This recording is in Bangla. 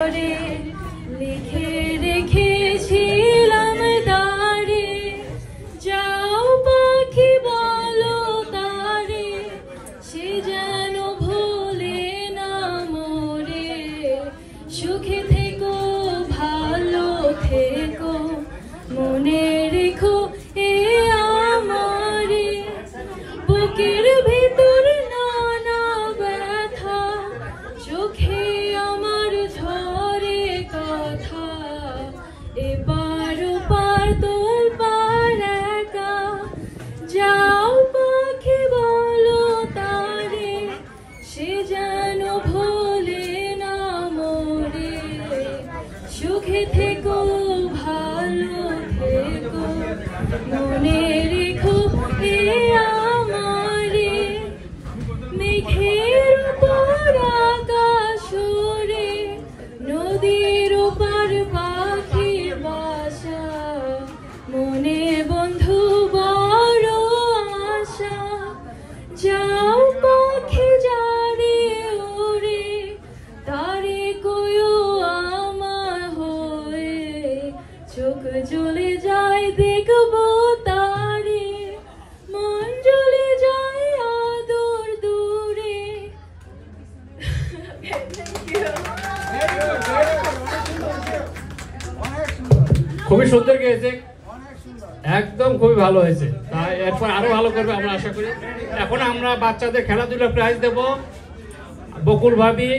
লিখে রেখেছিলাম তারে, যাও পাখি বলো তারে, সে যেন ভোলে না মোরে। সুখে থেকো ভালো থেকো, মনে রেখো এ আমারে। বুকের ভিতর নানা ব্যথা, চোখে আমার ঝরে কথা। এবার ওপার তোর পার একা, যাও পাখি বলো তারে, সে যেন ভোলে না মোরে। সুখে থেকো ভালো থেকো, মনে রেখো এ আমারে। মেঘের উপর আকাশ ওড়ে, নদীর ওপার পাখির বাসা, মনে বন্ধু বড় আশা। যাও পাখি যারে ওরে, তারে কয়ো আমার হয়ে। চোখ জ্বলে যায় দেখবো তারে, মন জ্বলে যায় আদর দূরে। খুবই সুন্দর গেয়েছে, একদম খুবই ভালো হয়েছে। তাই এরপর আরো ভালো করবে আমরা আশা করি। এখন আমরা বাচ্চাদের খেলাধুলা প্রাইজ দেব। বকুল ভাবি